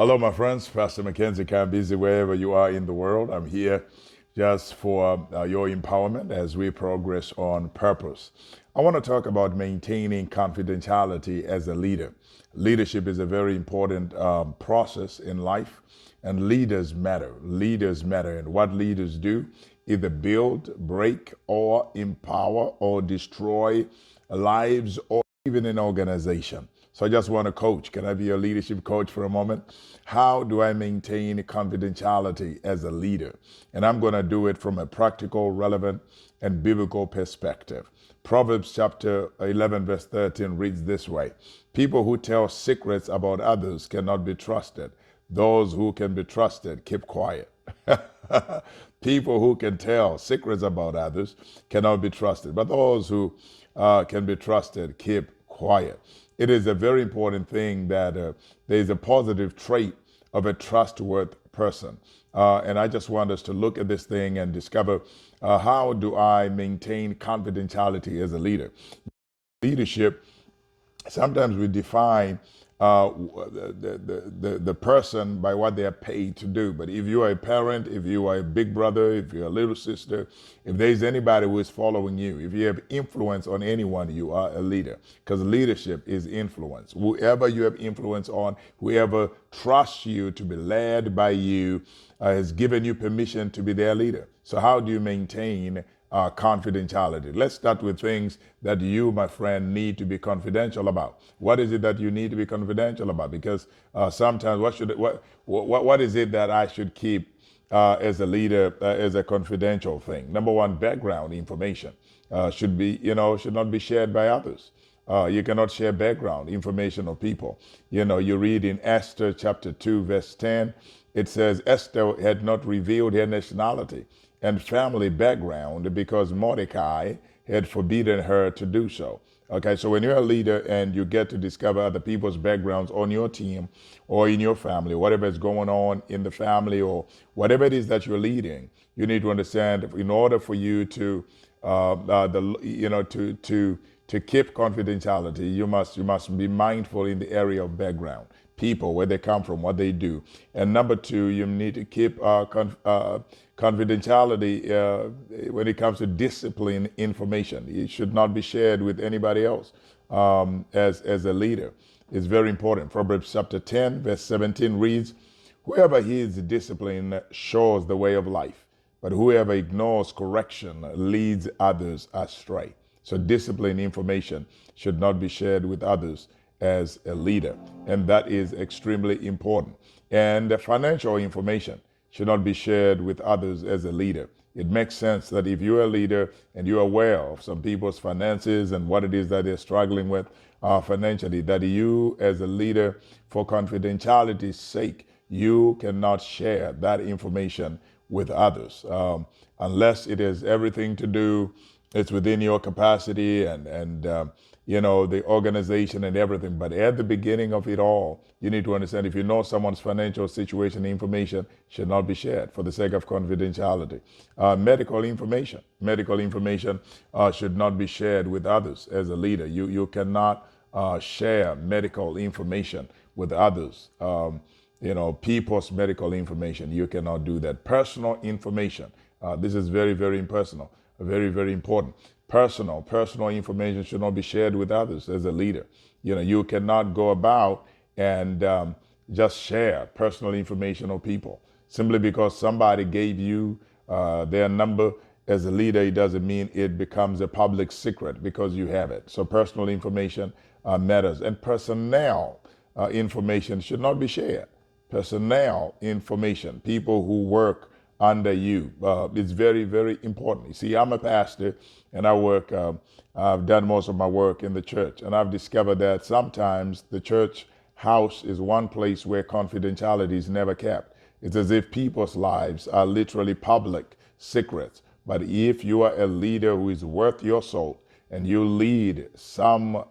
Hello, my friends. Pastor Mackenzie Kambisi, wherever you are in the world. I'm here just for your empowerment as we progress on purpose. I want to talk about maintaining confidentiality as a leader. Leadership is a very important process in life, and leaders matter. Leaders matter. And what leaders do either build, break, or empower or destroy lives or even an organization. So I just want to coach. Can I be a leadership coach for a moment? How do I maintain confidentiality as a leader? And I'm going to do it from a practical, relevant, and biblical perspective. Proverbs chapter 11, verse 13 reads this way: People who tell secrets about others cannot be trusted. Those who can be trusted keep quiet. People who can tell secrets about others cannot be trusted, but those who can be trusted keep quiet. It is a very important thing that there is a positive trait of a trustworthy person. And I just want us to look at this thing and discover how do I maintain confidentiality as a leader. Leadership, sometimes we define the person by what they are paid to do. But if you are a parent, if you are a big brother, if you're a little sister, if there's anybody who is following you, if you have influence on anyone, you are a leader. Because leadership is influence. Whoever you have influence on, whoever trusts you to be led by you, has given you permission to be their leader. So how do you maintain confidentiality? Let's start with things that you, my friend, need to be confidential about. What is it that you need to be confidential about? Because sometimes what is it that I should keep as a leader as a confidential thing? Number one, background information should not be shared by others. You cannot share background information of people. You read in Esther chapter 2, verse 10, it says Esther had not revealed her nationality and family background because Mordecai had forbidden her to do so. Okay, so when you're a leader and you get to discover other people's backgrounds on your team or in your family, whatever is going on in the family or whatever it is that you're leading, you need to understand in order for you to to keep confidentiality, you must be mindful in the area of background, people, where they come from, what they do. And number two, you need to keep confidentiality when it comes to discipline information. It should not be shared with anybody else as a leader. It's very important. Proverbs chapter 10, verse 17 reads, Whoever heeds discipline shows the way of life, but whoever ignores correction leads others astray. So discipline information should not be shared with others as a leader. And that is extremely important. And the financial information should not be shared with others as a leader. It makes sense that if you're a leader and you're aware of some people's finances and what it is that they're struggling with financially, that you as a leader, for confidentiality's sake, you cannot share that information with others unless it has everything to do, it's within your capacity and the organization and everything. But at the beginning of it all, you need to understand if you know someone's financial situation, information should not be shared for the sake of confidentiality. Medical information should not be shared with others as a leader. You cannot share medical information with others. People's medical information, you cannot do that. Personal information, this is very, very impersonal, very, very important. Personal information should not be shared with others as a leader. You cannot go about and just share personal information of people simply because somebody gave you their number. As a leader, it doesn't mean it becomes a public secret because you have it. So personal information matters, and personnel information should not be shared. Personnel information, people who work under you, is very, very important. You see, I'm a pastor and I've done most of my work in the church, and I've discovered that sometimes the church house is one place where confidentiality is never kept. It's as if people's lives are literally public secrets. But if you are a leader who is worth your salt and you lead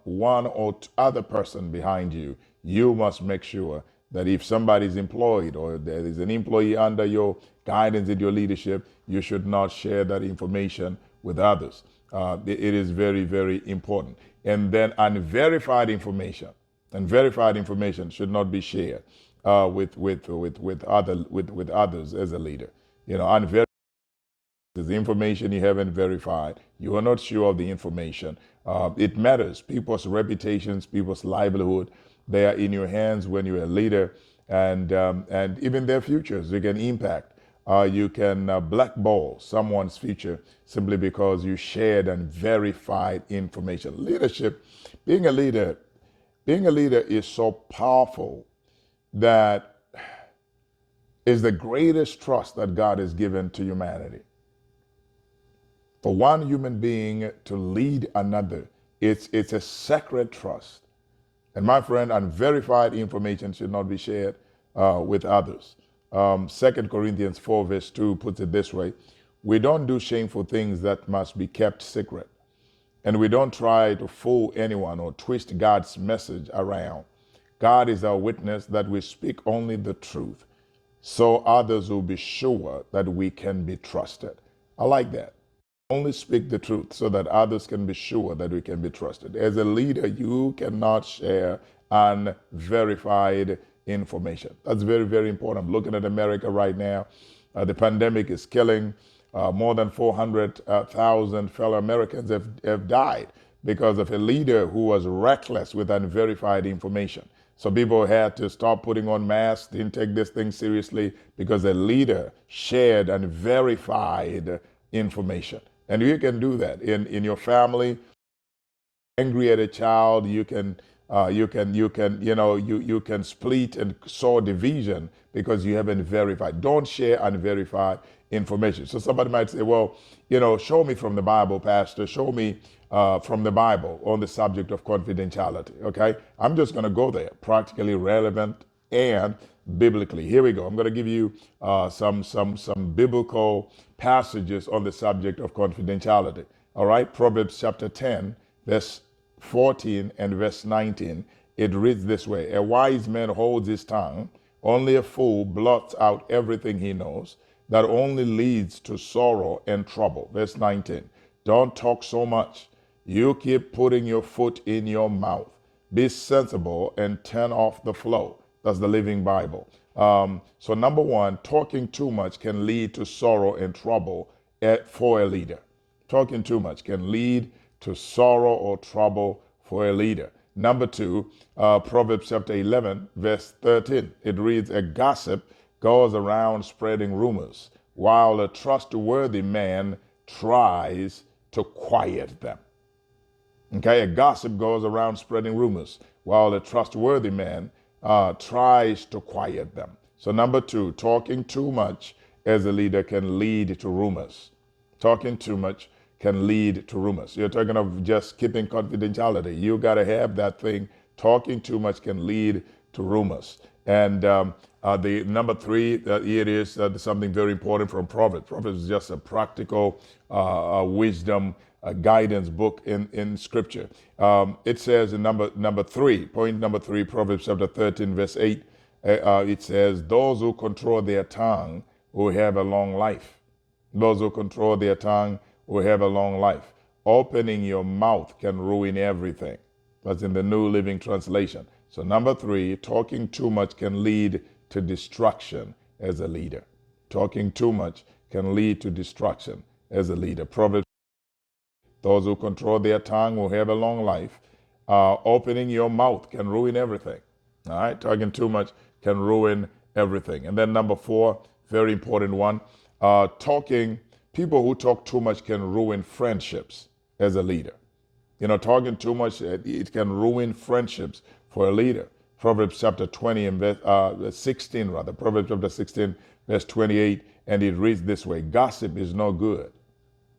one or other person behind you, you must make sure that if somebody is employed or there is an employee under your guidance in your leadership, you should not share that information with others. It is very, very important. And then unverified information should not be shared. with others as a leader. And the information you haven't verified. You are not sure of the information. It matters. People's reputations, people's livelihood, they are in your hands when you're a leader, and even their futures you can impact. You can blackball someone's future simply because you shared and verified information. Leadership, being a leader, being a leader is so powerful that is the greatest trust that God has given to humanity. For one human being to lead another, it's a sacred trust. And my friend, unverified information should not be shared with others. 2 Corinthians 4 verse 2 puts it this way: we don't do shameful things that must be kept secret. And we don't try to fool anyone or twist God's message around. God is our witness that we speak only the truth, so others will be sure that we can be trusted. I like that. Only speak the truth so that others can be sure that we can be trusted. As a leader, you cannot share unverified information. That's very, very important. I'm looking at America right now. The pandemic is killing. More than 400,000 fellow Americans have died because of a leader who was reckless with unverified information. So people had to stop putting on masks, didn't take this thing seriously because a leader shared unverified information. And you can do that in your family. Angry at a child, you can split and sow division because you haven't verified. Don't share unverified information. So somebody might say, well, show me from the Bible, Pastor. Show me from the Bible on the subject of confidentiality. Okay, I'm just going to go there. Practically relevant and biblically. Here we go. I'm going to give you some biblical passages on the subject of confidentiality. All right, Proverbs chapter 10, verse 14 and verse 19. It reads this way: a wise man holds his tongue, only a fool blots out everything he knows. That only leads to sorrow and trouble. Verse 19. Don't talk so much. You keep putting your foot in your mouth. Be sensible and turn off the flow. That's the Living Bible. So number one, talking too much can lead to sorrow and trouble for a leader. Talking too much can lead to sorrow or trouble for a leader. Number two, Proverbs chapter 11, verse 13. It reads, a gossip goes around spreading rumors, while a trustworthy man tries to quiet them. Okay, a gossip goes around spreading rumors, while a trustworthy man tries to quiet them. So number two, talking too much as a leader can lead to rumors. Talking too much can lead to rumors. You're talking of just keeping confidentiality. You got to have that thing. Talking too much can lead to rumors. And the number three, it is something very important from Proverbs. Proverbs is just a practical wisdom guidance book in Scripture. It says in number three, point number three, Proverbs chapter 13, verse 8, it says, those who control their tongue will have a long life. Those who control their tongue will have a long life. Opening your mouth can ruin everything. That's in the New Living Translation. So number three, talking too much can lead to destruction as a leader. Talking too much can lead to destruction as a leader. Proverbs, those who control their tongue will have a long life. Opening your mouth can ruin everything. All right, talking too much can ruin everything. And then number four, very important one, people who talk too much can ruin friendships as a leader. Talking too much, it can ruin friendships for a leader. Proverbs chapter 20 and verse 16, rather. Proverbs chapter 16, verse 28, and it reads this way: gossip is no good.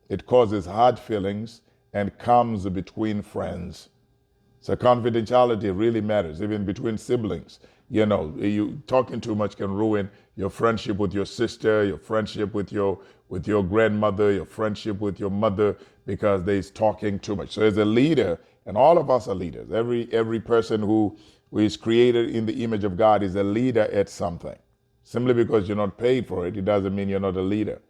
It causes hard feelings and comes between friends. So confidentiality really matters, even between siblings. You talking too much can ruin your friendship with your sister, your friendship with your grandmother, your friendship with your mother, because there's talking too much. So as a leader, and all of us are leaders. Every person who is created in the image of God is a leader at something. Simply because you're not paid for it, it doesn't mean you're not a leader.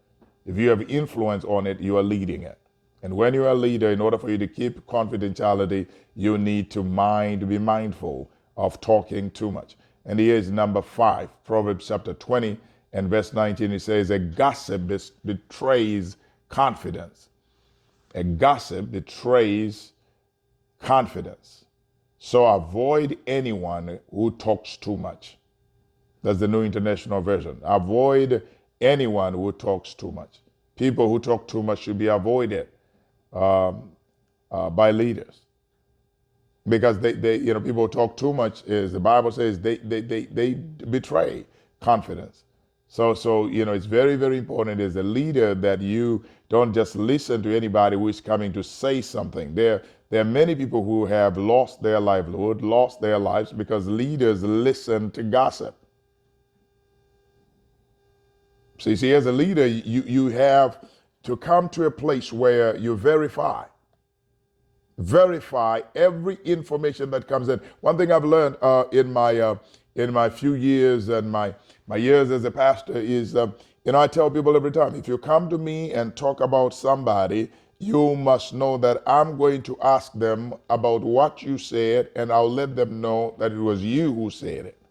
If you have influence on it, you are leading it. And when you're a leader, in order for you to keep confidentiality, you need to be mindful of talking too much. And here is number 5, Proverbs chapter 20 and verse 19. It says, a gossip betrays confidence. A gossip betrays confidence. So avoid anyone who talks too much. That's the New International Version. Avoid anyone who talks too much. People who talk too much should be avoided by leaders, because people who talk too much, is the Bible says they betray confidence. So it's very, very important as a leader that you don't just listen to anybody who is coming to say something. There are many people who have lost their livelihood, lost their lives, because leaders listen to gossip. So you see, as a leader, you have to come to a place where you verify every information that comes in. One thing I've learned in my few years and my years as a pastor is, I tell people every time, if you come to me and talk about somebody, you must know that I'm going to ask them about what you said, and I'll let them know that it was you who said it.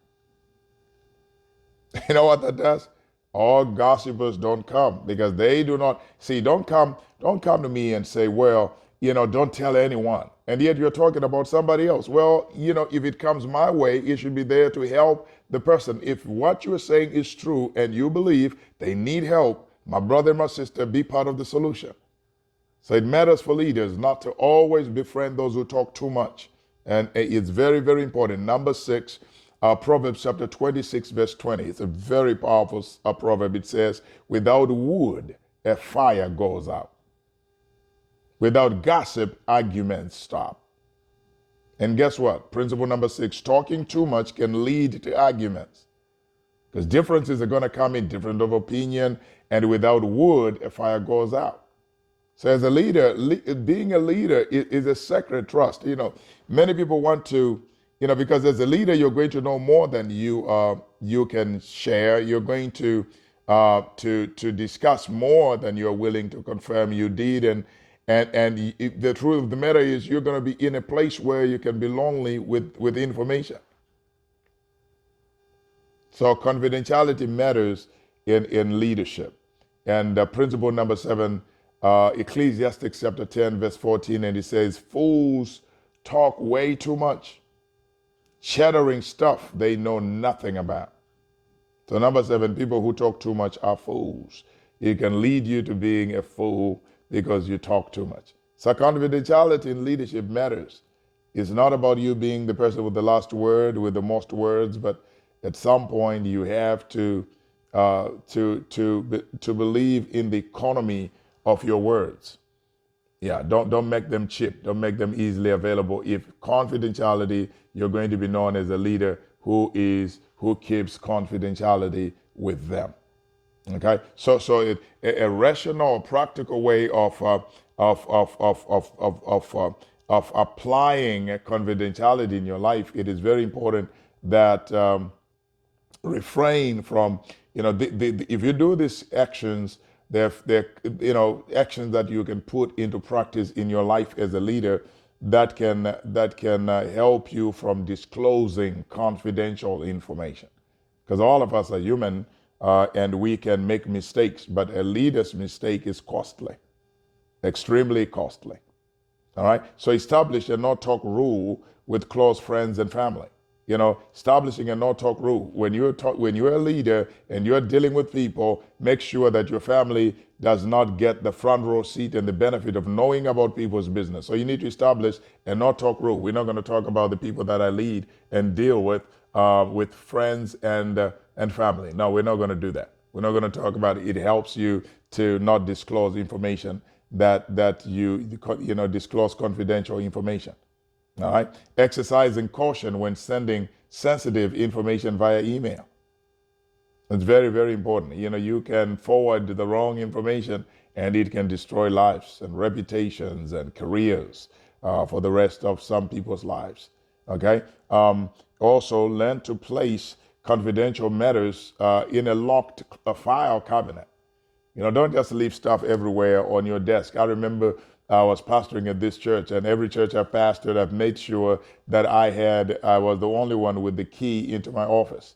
You know what that does? All gossipers don't come, because they do not see. Don't come to me and say, well, don't tell anyone. And yet you're talking about somebody else. Well, if it comes my way, it should be there to help the person. If what you're saying is true and you believe they need help, my brother and my sister, be part of the solution. So it matters for leaders not to always befriend those who talk too much. And it's very, very important. Number 6, Proverbs chapter 26, verse 20. It's a very powerful proverb. It says, without wood, a fire goes out. Without gossip, arguments stop. And guess what? Principle number 6, talking too much can lead to arguments, because differences are going to come in, different of opinion, and without wood, a fire goes out. So as a leader, being a leader is a sacred trust. Many people want to, because as a leader, you're going to know more than you can share. You're going to discuss more than you're willing to confirm you did. And the truth of the matter is, you're going to be in a place where you can be lonely with information. So confidentiality matters in leadership. And principle number 7, Ecclesiastes chapter 10, verse 14, and it says, fools talk way too much, chattering stuff they know nothing about. So number 7, people who talk too much are fools. It can lead you to being a fool because you talk too much. So confidentiality in leadership matters. It's not about you being the person with the last word, with the most words, but at some point you have to believe in the economy of your words. Yeah, don't make them cheap. Don't make them easily available. If confidentiality, you're going to be known as a leader who keeps confidentiality with them. Okay, so a rational, practical way of applying confidentiality in your life, it is very important that refrain from, if you do these actions, they're actions that you can put into practice in your life as a leader that can help you from disclosing confidential information, because all of us are human. And we can make mistakes, but a leader's mistake is costly, extremely costly. All right. So establish a no-talk rule with close friends and family. Establishing a no-talk rule. When you're a leader and you're dealing with people, make sure that your family does not get the front row seat and the benefit of knowing about people's business. So you need to establish a no-talk rule. We're not going to talk about the people that I lead and deal with friends and family. No, we're not going to do that. We're not going to talk about it. It helps you to not disclose information that you disclose confidential information. All right. Exercising caution when sending sensitive information via email. It's very, very important. You can forward the wrong information and it can destroy lives and reputations and careers for the rest of some people's lives. Okay. Also, learn to place confidential matters in a locked file cabinet. Don't just leave stuff everywhere on your desk. I remember I was pastoring at this church, and every church I pastored, I've made sure that I was the only one with the key into my office.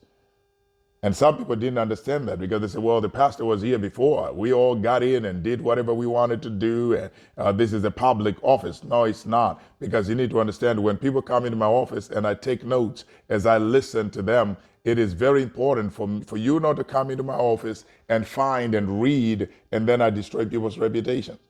And some people didn't understand that because they said, well, the pastor was here before. We all got in and did whatever we wanted to do. And this is a public office. No, it's not. Because you need to understand when people come into my office and I take notes as I listen to them, it is very important for you not to come into my office and find and read, and then I destroy people's reputations.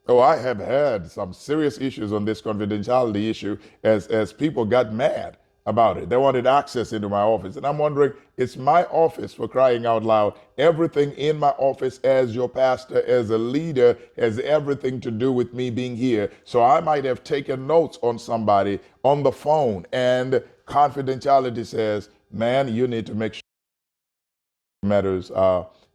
Oh, I have had some serious issues on this confidentiality issue as people got mad about it. They wanted access into my office. And I'm wondering, it's my office, for crying out loud. Everything in my office as your pastor, as a leader, has everything to do with me being here. So I might have taken notes on somebody on the phone, and confidentiality says, man, you need to make sure matters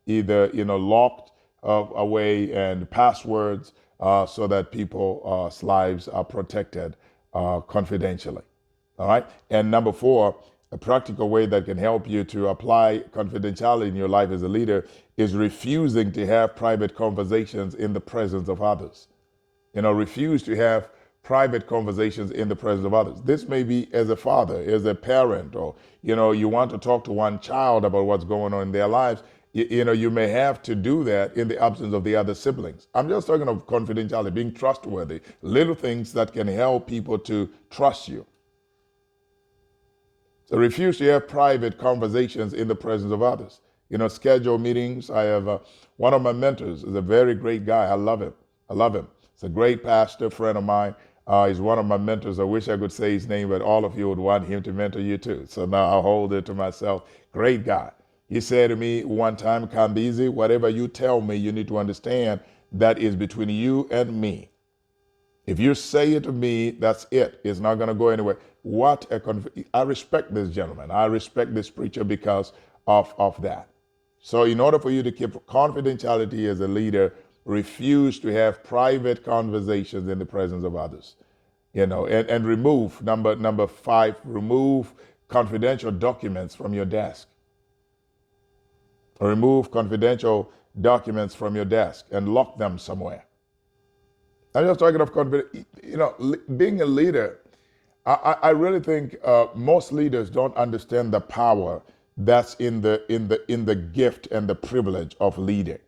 either locked away and passwords so that people's lives are protected confidentially. All right. And number four, a practical way that can help you to apply confidentiality in your life as a leader is refusing to have private conversations in the presence of others. Refuse to have private conversations in the presence of others. This may be as a father, as a parent, or, you want to talk to one child about what's going on in their lives. You may have to do that in the absence of the other siblings. I'm just talking of confidentiality, being trustworthy, little things that can help people to trust you. So refuse to have private conversations in the presence of others. Schedule meetings. I have one of my mentors is a very great guy. I love him. I love him. He's a great pastor, friend of mine. He's one of my mentors. I wish I could say his name, but all of you would want him to mentor you too. So now I'll hold it to myself. Great guy. He said to me one time, Kambizi, whatever you tell me, you need to understand that is between you and me. If you say it to me, that's it. It's not going to go anywhere. I respect this gentleman. I respect this preacher because of that. So in order for you to keep confidentiality as a leader, refuse to have private conversations in the presence of others. And remove, number five, remove confidential documents from your desk. Remove confidential documents from your desk and lock them somewhere. I'm just talking of confidence. Being a leader, I really think most leaders don't understand the power that's in the gift and the privilege of leading.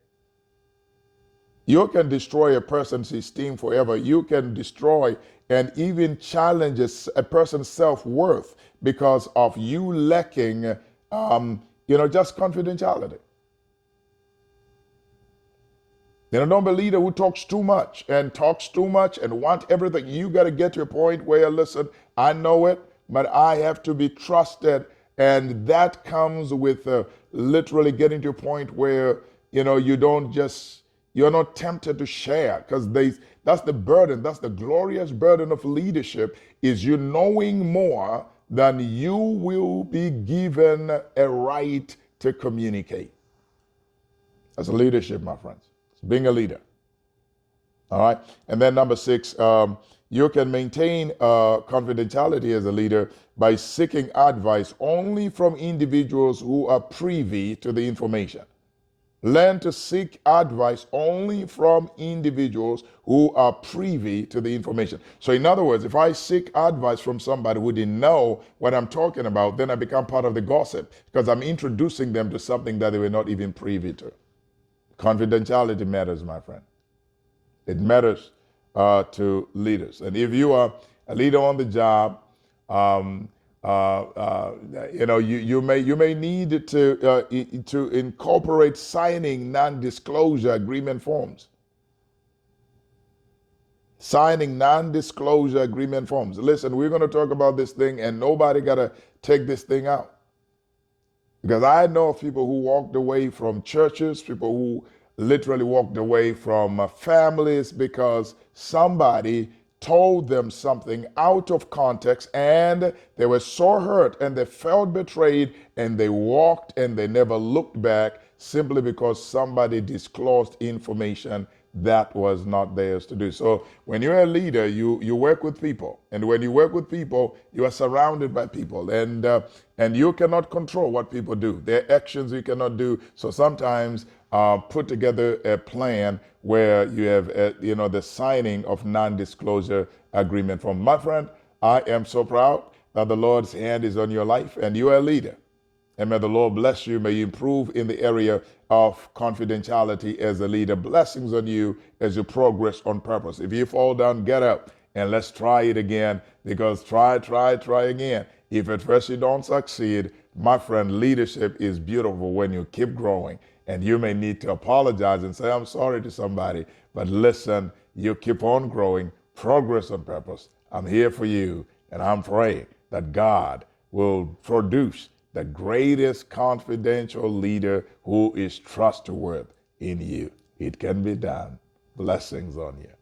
You can destroy a person's esteem forever. You can destroy and even challenge a person's self-worth because of you lacking, just confidentiality. Don't be a leader who talks too much and want everything. You got to get to a point where, listen, I know it, but I have to be trusted. And that comes with literally getting to a point where, you're not tempted to share, because that's the burden. That's the glorious burden of leadership, is you knowing more than you will be given a right to communicate. That's leadership, my friends. Being a leader. All right. And then number six, you can maintain confidentiality as a leader by seeking advice only from individuals who are privy to the information. Learn to seek advice only from individuals who are privy to the information. So in other words, if I seek advice from somebody who didn't know what I'm talking about, then I become part of the gossip because I'm introducing them to something that they were not even privy to. Confidentiality matters, my friend. It matters to leaders. And if you are a leader on the job, you may need to incorporate signing non-disclosure agreement forms. Signing non-disclosure agreement forms. Listen, we're going to talk about this thing, and nobody got to take this thing out. Because I know of people who walked away from churches, people who literally walked away from families because somebody told them something out of context and they were so hurt and they felt betrayed and they walked and they never looked back simply because somebody disclosed information that was not theirs to do. So when you're a leader, you work with people, and when you work with people, you are surrounded by people, and you cannot control what people do. Their actions you cannot do. So sometimes put together a plan where you have the signing of non-disclosure agreement. From my friend, I am so proud that the Lord's hand is on your life, and you are a leader. And may the Lord bless you. May you improve in the area of confidentiality as a leader. Blessings on you as you progress on purpose. If you fall down, get up and let's try it again, because try again. If at first you don't succeed, my friend, leadership is beautiful when you keep growing. And you may need to apologize and say, I'm sorry to somebody. But listen, you keep on growing, progress on purpose. I'm here for you. And I'm praying that God will produce the greatest confidential leader who is trustworthy in you. It can be done. Blessings on you.